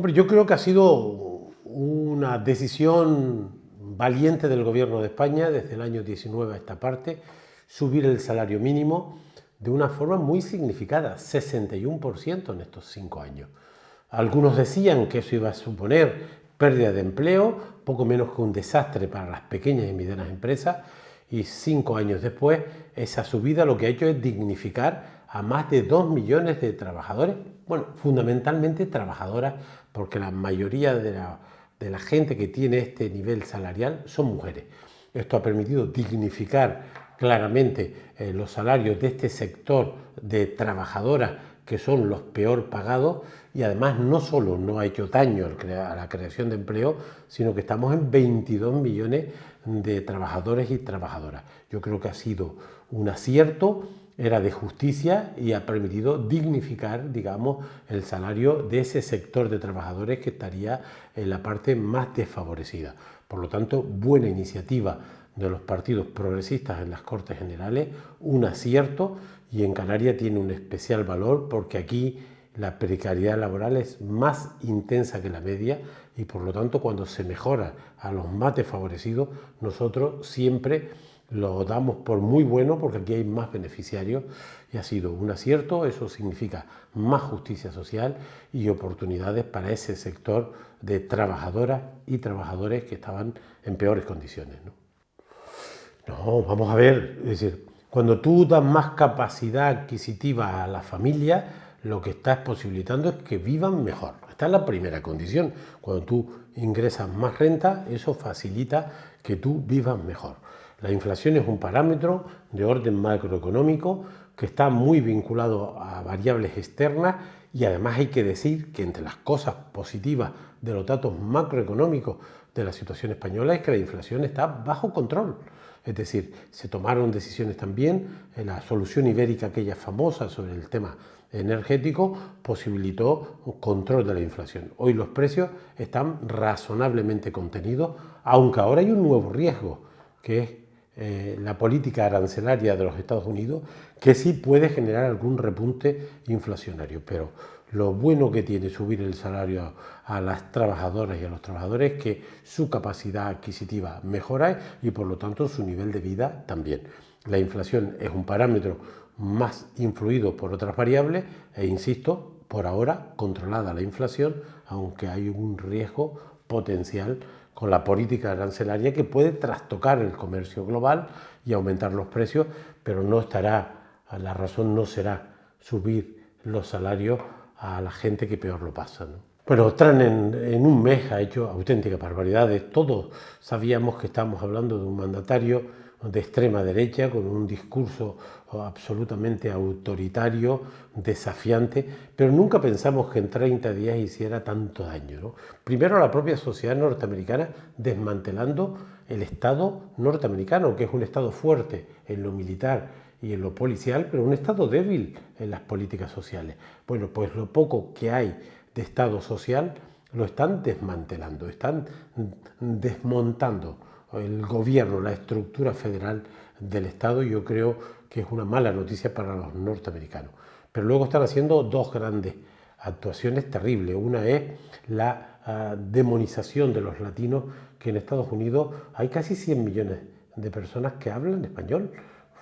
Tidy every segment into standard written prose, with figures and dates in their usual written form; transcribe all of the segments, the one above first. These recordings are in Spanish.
Hombre, yo creo que ha sido una decisión valiente del Gobierno de España desde el año 19 a esta parte, subir el salario mínimo de una forma muy significada, 61% en estos 5 años. Algunos decían que eso iba a suponer pérdida de empleo, poco menos que un desastre para las pequeñas y medianas empresas, y 5 años después esa subida lo que ha hecho es dignificar a más de 2 millones de trabajadores, bueno, fundamentalmente trabajadoras, porque la mayoría de la gente que tiene este nivel salarial son mujeres. Esto ha permitido dignificar claramente los salarios de este sector de trabajadoras que son los peor pagados, y además no solo no ha hecho daño a la creación de empleo, sino que estamos en 22 millones de trabajadores y trabajadoras. Yo creo que ha sido un acierto, era de justicia y ha permitido dignificar, digamos, el salario de ese sector de trabajadores que estaría en la parte más desfavorecida. Por lo tanto, buena iniciativa de los partidos progresistas en las Cortes Generales, un acierto, y en Canarias tiene un especial valor porque aquí la precariedad laboral es más intensa que la media y por lo tanto cuando se mejora a los más desfavorecidos nosotros siempre lo damos por muy bueno porque aquí hay más beneficiarios y ha sido un acierto. Eso significa más justicia social y oportunidades para ese sector de trabajadoras y trabajadores que estaban en peores condiciones, ¿no? No, vamos a ver, es decir, cuando tú das más capacidad adquisitiva a la familia, lo que estás posibilitando es que vivan mejor. Esta es la primera condición. Cuando tú ingresas más renta, eso facilita que tú vivas mejor. La inflación es un parámetro de orden macroeconómico que está muy vinculado a variables externas y además hay que decir que entre las cosas positivas de los datos macroeconómicos de la situación española es que la inflación está bajo control. Es decir, se tomaron decisiones también, en la solución ibérica, aquella famosa sobre el tema energético, posibilitó un control de la inflación. Hoy los precios están razonablemente contenidos, aunque ahora hay un nuevo riesgo, que es la política arancelaria de los Estados Unidos, que sí puede generar algún repunte inflacionario. Pero lo bueno que tiene subir el salario a las trabajadoras y a los trabajadores es que su capacidad adquisitiva mejora y por lo tanto su nivel de vida también. La inflación es un parámetro más influido por otras variables e insisto, por ahora controlada la inflación, aunque hay un riesgo potencial con la política arancelaria que puede trastocar el comercio global y aumentar los precios, pero no estará, la razón no será subir los salarios a la gente que peor lo pasa, ¿no? Bueno, Trump en un mes ha hecho auténticas barbaridades. Todos sabíamos que estamos hablando de un mandatario de extrema derecha con un discurso absolutamente autoritario, desafiante, pero nunca pensamos que en 30 días hiciera tanto daño, ¿no? Primero la propia sociedad norteamericana desmantelando el Estado norteamericano, que es un Estado fuerte en lo militar y en lo policial, pero un Estado débil en las políticas sociales. Bueno, pues lo poco que hay de Estado social lo están desmantelando, están desmontando el gobierno, la estructura federal del Estado, y yo creo que es una mala noticia para los norteamericanos. Pero luego están haciendo dos grandes actuaciones terribles. Una es la demonización de los latinos, que en Estados Unidos hay casi 100 millones de personas que hablan español,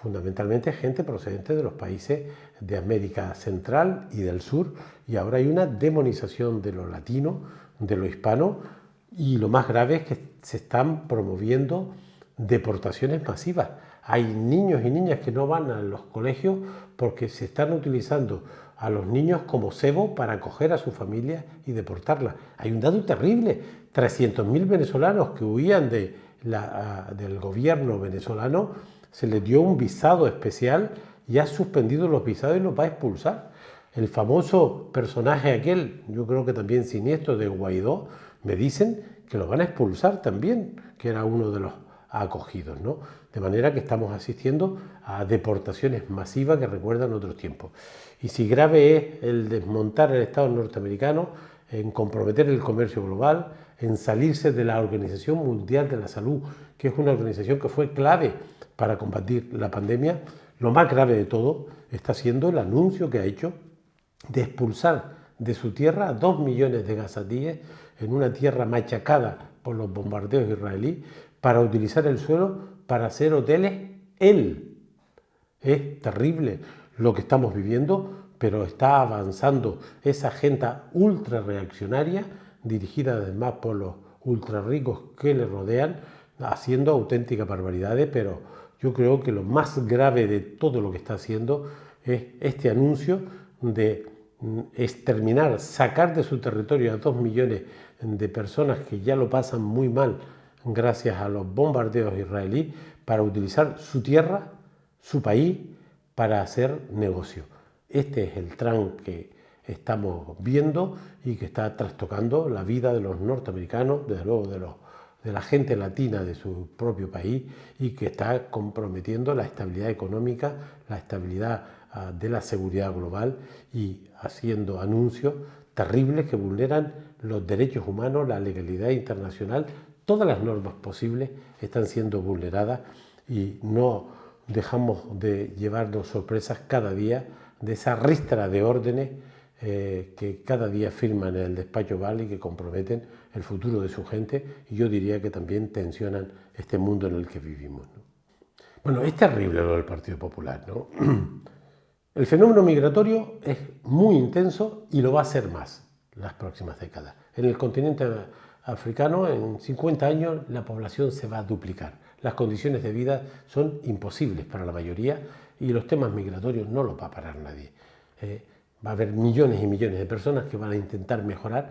fundamentalmente gente procedente de los países de América Central y del Sur, y ahora hay una demonización de lo latino, de lo hispano, y lo más grave es que se están promoviendo deportaciones masivas. Hay niños y niñas que no van a los colegios porque se están utilizando a los niños como cebo para acoger a su familia y deportarla. Hay un dato terrible, 300.000 venezolanos que huían del gobierno venezolano, se les dio un visado especial y ha suspendido los visados y los va a expulsar. El famoso personaje aquel, yo creo que también siniestro, de Guaidó, me dicen que lo van a expulsar también, que era uno de los acogidos, ¿no? De manera que estamos asistiendo a deportaciones masivas que recuerdan otros tiempos. Y si grave es el desmontar el Estado norteamericano, en comprometer el comercio global, en salirse de la Organización Mundial de la Salud, que es una organización que fue clave para combatir la pandemia, lo más grave de todo está siendo el anuncio que ha hecho de expulsar de su tierra a 2 millones de gazatíes en una tierra machacada por los bombardeos israelíes para utilizar el suelo para hacer hoteles él. Es terrible lo que estamos viviendo, pero está avanzando esa agenda ultra reaccionaria dirigida además por los ultra ricos que le rodean, haciendo auténticas barbaridades, pero yo creo que lo más grave de todo lo que está haciendo es este anuncio de exterminar, sacar de su territorio a 2 millones de personas que ya lo pasan muy mal gracias a los bombardeos israelíes para utilizar su tierra, su país, para hacer negocio. Este es el Trump que estamos viendo y que está trastocando la vida de los norteamericanos, desde luego de la gente latina de su propio país, y que está comprometiendo la estabilidad económica, la estabilidad de la seguridad global y haciendo anuncios terribles que vulneran los derechos humanos, la legalidad internacional. Todas las normas posibles están siendo vulneradas y no dejamos de llevarnos sorpresas cada día de esa ristra de órdenes que cada día firman en el despacho Oval y que comprometen el futuro de su gente, y yo diría que también tensionan este mundo en el que vivimos, ¿no? Bueno, es terrible lo del Partido Popular, ¿no? El fenómeno migratorio es muy intenso y lo va a ser más las próximas décadas. En el continente africano, en 50 años, la población se va a duplicar. Las condiciones de vida son imposibles para la mayoría y los temas migratorios no los va a parar nadie. Va a haber millones y millones de personas que van a intentar mejorar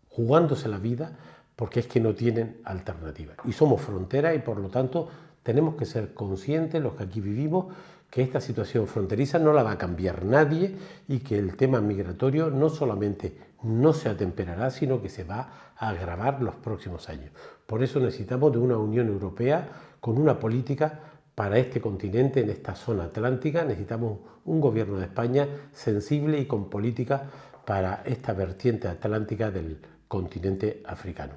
jugándose la vida porque es que no tienen alternativa. Y somos frontera y por lo tanto tenemos que ser conscientes, los que aquí vivimos, que esta situación fronteriza no la va a cambiar nadie y que el tema migratorio no solamente no se atemperará, sino que se va a agravar los próximos años. Por eso necesitamos de una Unión Europea con una política para este continente, en esta zona atlántica. Necesitamos un gobierno de España sensible y con política para esta vertiente atlántica del continente africano.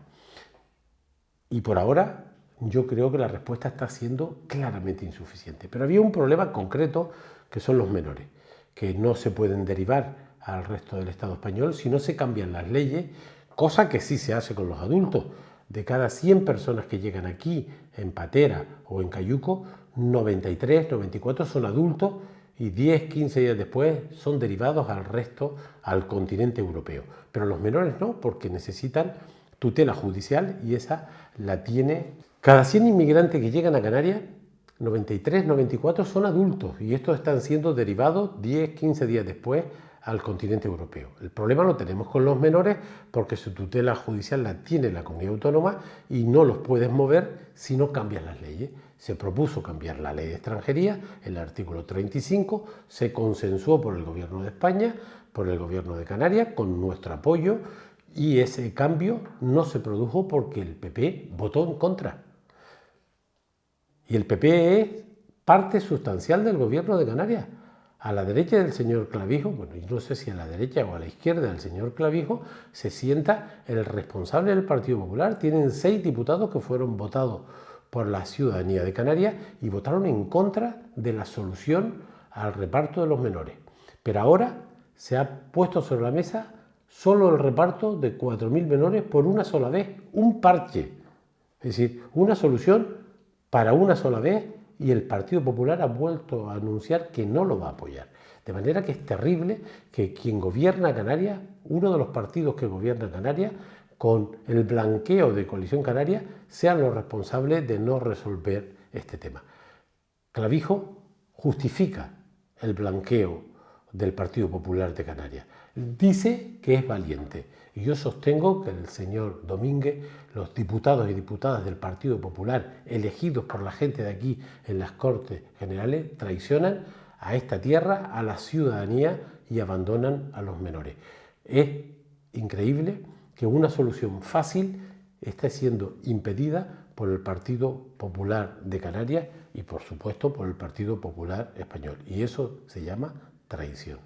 Y por ahora yo creo que la respuesta está siendo claramente insuficiente. Pero había un problema concreto que son los menores, que no se pueden derivar al resto del Estado español si no se cambian las leyes, cosa que sí se hace con los adultos. De cada 100 personas que llegan aquí en Patera o en Cayuco, 93, 94 son adultos y 10, 15 días después son derivados al resto, al continente europeo. Pero los menores no, porque necesitan tutela judicial y esa la tiene. Cada 100 inmigrantes que llegan a Canarias, 93, 94 son adultos y estos están siendo derivados 10, 15 días después al continente europeo. El problema lo tenemos con los menores porque su tutela judicial la tiene la comunidad autónoma y no los puedes mover si no cambias las leyes. Se propuso cambiar la ley de extranjería, el artículo 35, se consensuó por el Gobierno de España, por el Gobierno de Canarias, con nuestro apoyo, y ese cambio no se produjo porque el PP votó en contra. Y el PP es parte sustancial del Gobierno de Canarias. A la derecha del señor Clavijo, bueno, yo no sé si a la derecha o a la izquierda del señor Clavijo, se sienta el responsable del Partido Popular. Tienen 6 diputados que fueron votados por la ciudadanía de Canarias y votaron en contra de la solución al reparto de los menores. Pero ahora se ha puesto sobre la mesa solo el reparto de 4.000 menores por una sola vez, un parche. Es decir, una solución para una sola vez, y el Partido Popular ha vuelto a anunciar que no lo va a apoyar. De manera que es terrible que quien gobierna Canarias, uno de los partidos que gobierna Canarias, con el blanqueo de Coalición Canaria, sean los responsables de no resolver este tema. Clavijo justifica el blanqueo del Partido Popular de Canarias. Dice que es valiente. Y yo sostengo que el señor Domínguez, los diputados y diputadas del Partido Popular elegidos por la gente de aquí en las Cortes Generales, traicionan a esta tierra, a la ciudadanía y abandonan a los menores. Es increíble que una solución fácil esté siendo impedida por el Partido Popular de Canarias y, por supuesto, por el Partido Popular Español. Y eso se llama traición.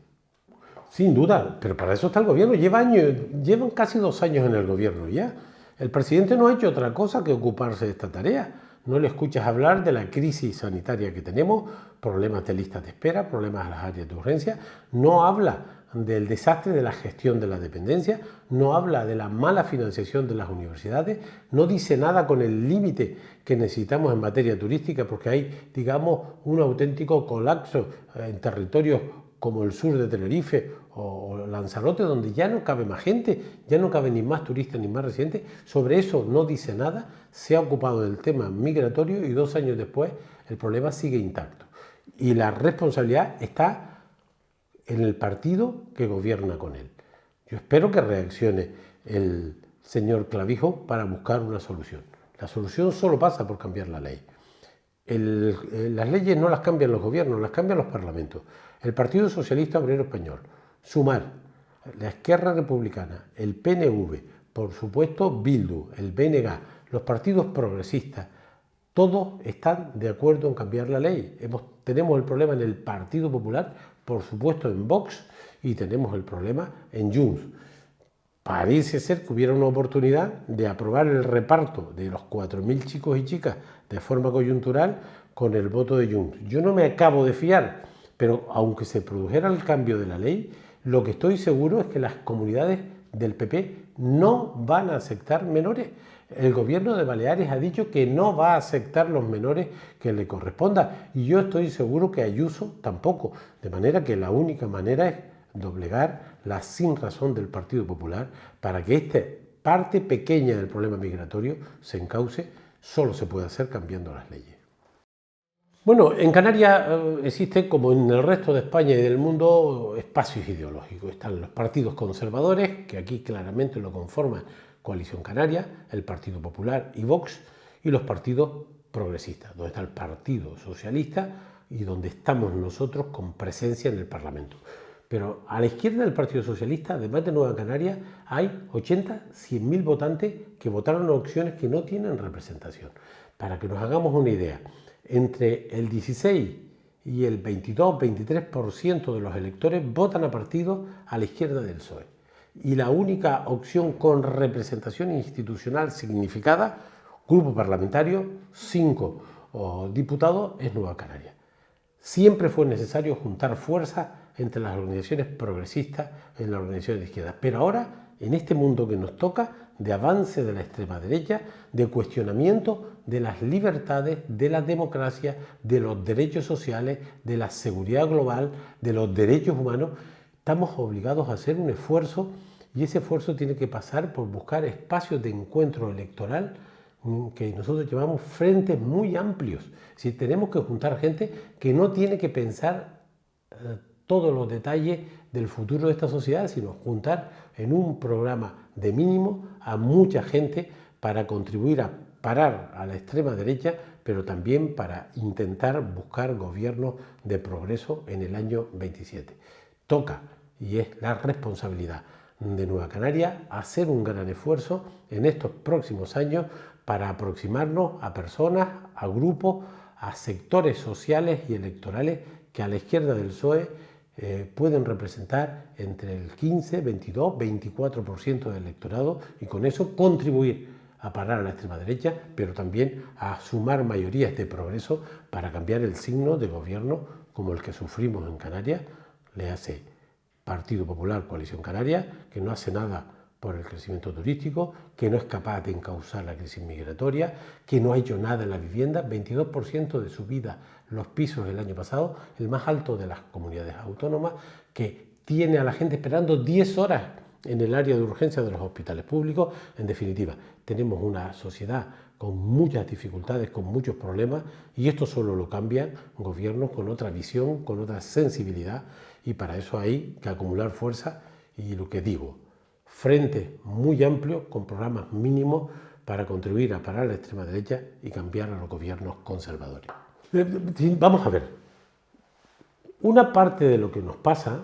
Sin duda, pero para eso está el gobierno. Llevan casi 2 años en el gobierno ya. El presidente no ha hecho otra cosa que ocuparse de esta tarea. No le escuchas hablar de la crisis sanitaria que tenemos, problemas de listas de espera, problemas a las áreas de urgencia. No habla del desastre de la gestión de la dependencia, no habla de la mala financiación de las universidades, no dice nada con el límite que necesitamos en materia turística, porque hay, digamos, un auténtico colapso en territorios como el sur de Tenerife o Lanzarote, donde ya no cabe más gente, ya no cabe ni más turistas ni más residentes. Sobre eso no dice nada, se ha ocupado del tema migratorio y 2 años después el problema sigue intacto. Y la responsabilidad está en el partido que gobierna con él. Yo espero que reaccione el señor Clavijo para buscar una solución. La solución solo pasa por cambiar la ley. Las leyes no las cambian los gobiernos, las cambian los parlamentos. El Partido Socialista Obrero Español, Sumar, la Esquerra Republicana, el PNV, por supuesto Bildu, el BNG, los partidos progresistas, todos están de acuerdo en cambiar la ley. Tenemos el problema en el Partido Popular, por supuesto en Vox, y tenemos el problema en Junts. Parece ser que hubiera una oportunidad de aprobar el reparto de los 4.000 chicos y chicas de forma coyuntural con el voto de Junts. Yo no me acabo de fiar, pero aunque se produjera el cambio de la ley, lo que estoy seguro es que las comunidades del PP no van a aceptar menores. El gobierno de Baleares ha dicho que no va a aceptar los menores que le corresponda, y yo estoy seguro que Ayuso tampoco, de manera que la única manera es doblegar la sinrazón del Partido Popular para que esta parte pequeña del problema migratorio se encauce. Solo se puede hacer cambiando las leyes. Bueno, en Canarias existe, como en el resto de España y del mundo, espacios ideológicos. Están los partidos conservadores, que aquí claramente lo conforman Coalición Canaria, el Partido Popular y Vox, y los partidos progresistas, donde está el Partido Socialista y donde estamos nosotros con presencia en el Parlamento. Pero a la izquierda del Partido Socialista, además de Nueva Canarias, hay 100.000 votantes que votaron opciones que no tienen representación. Para que nos hagamos una idea, entre el 16 y el 22-23% de los electores votan a partidos a la izquierda del PSOE. Y la única opción con representación institucional significada, grupo parlamentario, 5 diputados, es Nueva Canarias. Siempre fue necesario juntar fuerzas entre las organizaciones progresistas y las organizaciones de izquierda. Pero ahora, en este mundo que nos toca, de avance de la extrema derecha, de cuestionamiento de las libertades, de la democracia, de los derechos sociales, de la seguridad global, de los derechos humanos, estamos obligados a hacer un esfuerzo, y ese esfuerzo tiene que pasar por buscar espacios de encuentro electoral que nosotros llamamos frentes muy amplios. Si tenemos que juntar gente que no tiene que pensar todos los detalles del futuro de esta sociedad, sino juntar en un programa de mínimo a mucha gente para contribuir a parar a la extrema derecha, pero también para intentar buscar gobiernos de progreso en el año 27. Toca, y es la responsabilidad de Nueva Canarias, hacer un gran esfuerzo en estos próximos años para aproximarnos a personas, a grupos, a sectores sociales y electorales que a la izquierda del PSOE pueden representar entre el 15, 22, 24% del electorado, y con eso contribuir a parar a la extrema derecha, pero también a sumar mayorías de progreso para cambiar el signo de gobierno como el que sufrimos en Canarias. Le hace Partido Popular, Coalición Canaria, que no hace nada por el crecimiento turístico, que no es capaz de encauzar la crisis migratoria, que no ha hecho nada en la vivienda, 22% de subida los pisos el año pasado, el más alto de las comunidades autónomas, que tiene a la gente esperando 10 horas en el área de urgencia de los hospitales públicos. En definitiva, tenemos una sociedad con muchas dificultades, con muchos problemas, y esto solo lo cambian gobiernos con otra visión, con otra sensibilidad, y para eso hay que acumular fuerza y, lo que digo, frente muy amplio con programas mínimos para contribuir a parar la extrema derecha y cambiar a los gobiernos conservadores. Vamos a ver, una parte de lo que nos pasa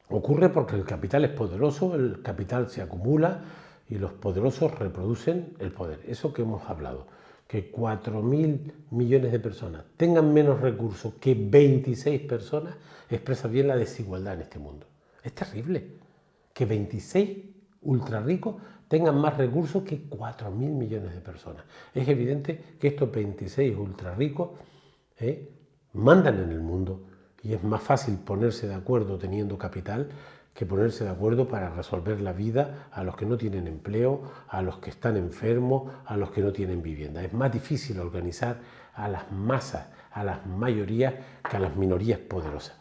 ocurre porque el capital es poderoso, el capital se acumula y los poderosos reproducen el poder. Eso que hemos hablado, que 4.000 millones de personas tengan menos recursos que 26 personas, expresa bien la desigualdad en este mundo. Es terrible que 26 ultra ricos tengan más recursos que 4.000 millones de personas. Es evidente que estos 26 ultra ricos mandan en el mundo y es más fácil ponerse de acuerdo teniendo capital que ponerse de acuerdo para resolver la vida a los que no tienen empleo, a los que están enfermos, a los que no tienen vivienda. Es más difícil organizar a las masas, a las mayorías, que a las minorías poderosas.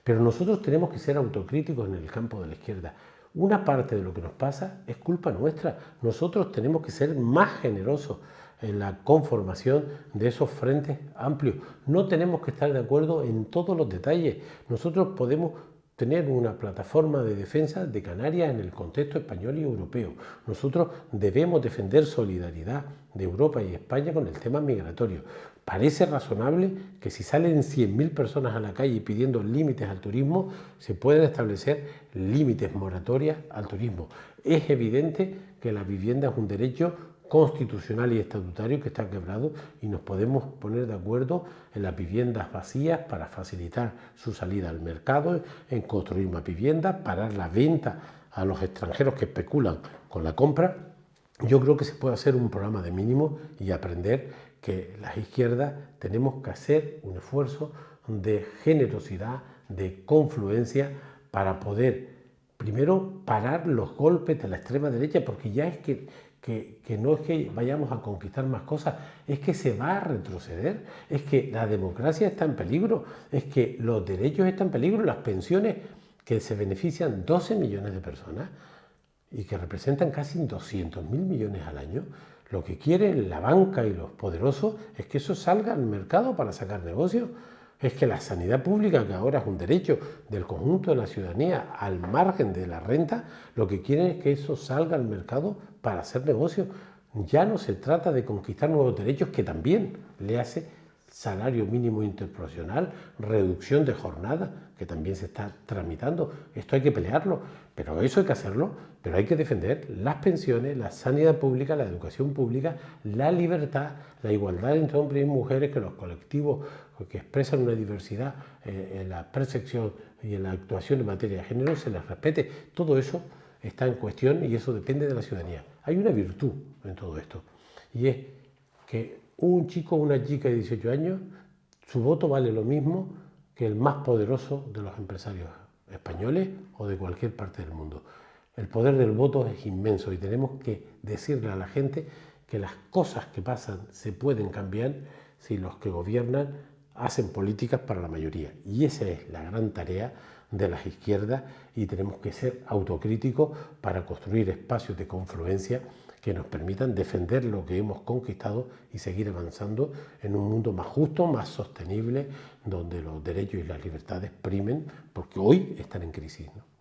Pero nosotros tenemos que ser autocríticos en el campo de la izquierda. Una parte de lo que nos pasa es culpa nuestra. Nosotros tenemos que ser más generosos en la conformación de esos frentes amplios. No tenemos que estar de acuerdo en todos los detalles. Nosotros podemos tener una plataforma de defensa de Canarias en el contexto español y europeo. Nosotros debemos defender solidaridad de Europa y España con el tema migratorio. Parece razonable que si salen 100.000 personas a la calle pidiendo límites al turismo, se pueden establecer límites moratorias al turismo. Es evidente que la vivienda es un derecho constitucional y estatutario que está quebrado y nos podemos poner de acuerdo en las viviendas vacías para facilitar su salida al mercado, en construir más viviendas, parar la venta a los extranjeros que especulan con la compra. Yo creo que se puede hacer un programa de mínimos y aprender que las izquierdas tenemos que hacer un esfuerzo de generosidad, de confluencia para poder primero parar los golpes de la extrema derecha, porque ya es que no es que vayamos a conquistar más cosas, es que se va a retroceder, es que la democracia está en peligro, es que los derechos están en peligro, las pensiones que se benefician 12 millones de personas y que representan casi 200.000 millones al año. Lo que quieren la banca y los poderosos es que eso salga al mercado para sacar negocios. Es que la sanidad pública, que ahora es un derecho del conjunto de la ciudadanía al margen de la renta, lo que quieren es que eso salga al mercado para hacer negocios. Ya no se trata de conquistar nuevos derechos, que también le hace salario mínimo interprofesional, reducción de jornada, que también se está tramitando. Esto hay que pelearlo, pero eso hay que hacerlo, pero hay que defender las pensiones, la sanidad pública, la educación pública, la libertad, la igualdad entre hombres y mujeres, que los colectivos que expresan una diversidad en la percepción y en la actuación en materia de género se les respete. Todo eso está en cuestión y eso depende de la ciudadanía. Hay una virtud en todo esto, y es que un chico o una chica de 18 años, su voto vale lo mismo que el más poderoso de los empresarios españoles o de cualquier parte del mundo. El poder del voto es inmenso y tenemos que decirle a la gente que las cosas que pasan se pueden cambiar si los que gobiernan hacen políticas para la mayoría. Y esa es la gran tarea de las izquierdas, y tenemos que ser autocríticos para construir espacios de confluencia que nos permitan defender lo que hemos conquistado y seguir avanzando en un mundo más justo, más sostenible, donde los derechos y las libertades primen, porque hoy están en crisis, ¿no?